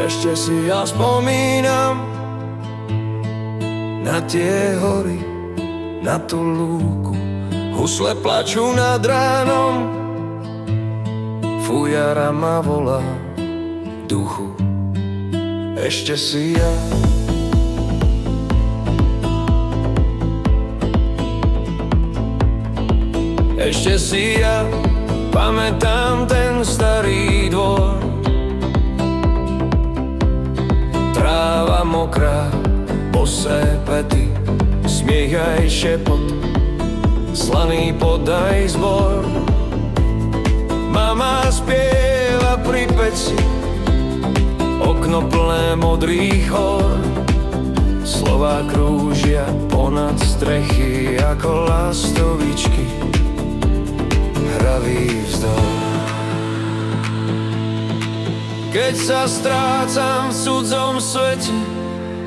Ešte si ja spomínam na tie hory, na tú lúku. Husle plačú nad ránom, fujara ma volá duchu. Ešte si ja Ešte si ja pamätám ten starý dvor. Tráva mokrá, bosé pety, smiech aj šepot, slaný podaj zbor. Mama spieva pri peci, okno plné modrých hor. Slová krúžia ponad strechy ako lastovičky, hravý vzdor. Keď sa strácam v cudzom svete,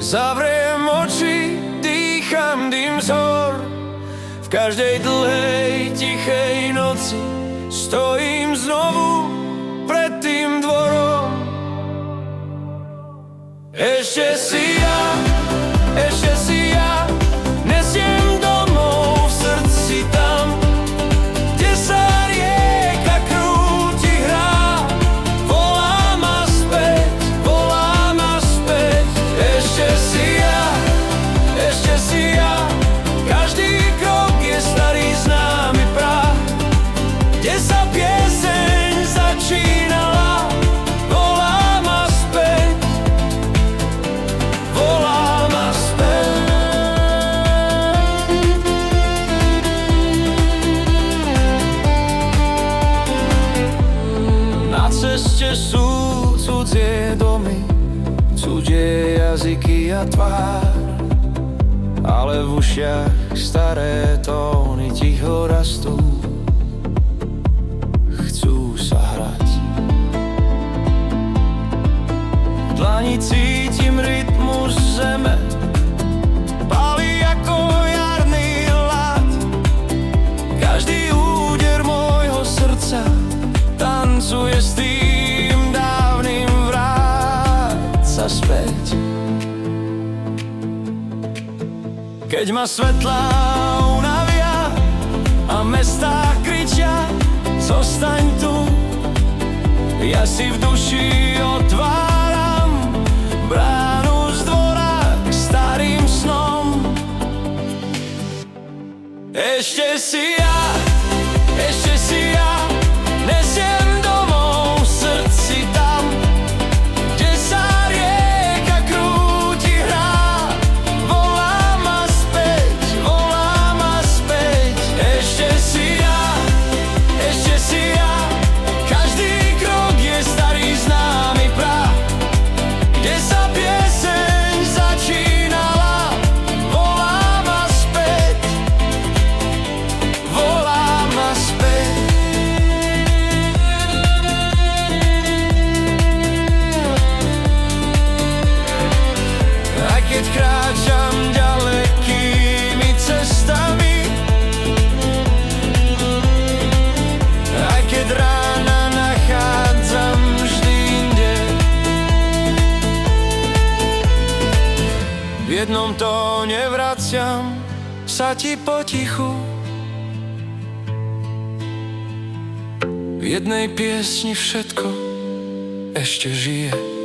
zavriem oči, dýcham dym z hor. V každej dlhej, tichej noci stojím znovu pred tým dvorom. Ešte si ja nesiem domov v srdci tam, kde sa rieka krúti, hrá. Volá ma späť. Ešte si ja, každý krok je starý známy prach, kde sa pieseň začínala. Volá ma späť. Na ceste sú cudzie domy, cudzie jazyky a tvár, ale v ušiach staré tóny ticho rastú, chcú sa hrať. V dlani cítim rytmus zeme, palí ako jarný hlad. Každý úder môjho srdca tancuje s tým dávnym, vráť sa späť. Keď ma svetlá unavia a mestá kričia, zostaň tu, ja si v duši otváram bránu z dvora k starým snom. Ešte si ja nesiem domov v srdci tam, kde sa rieka krúti, hrá. Volá ma späť. Ešte si ja, každý krok je starý známy prach, kde sa pieseň začínala. Volá ma späť. Aj keď kráčam ďalekými cestami, aj keď rána nachádzam vždy inde, v jednom tóne vraciam sa ti potichu, v jednej piesni všetko ešte žije.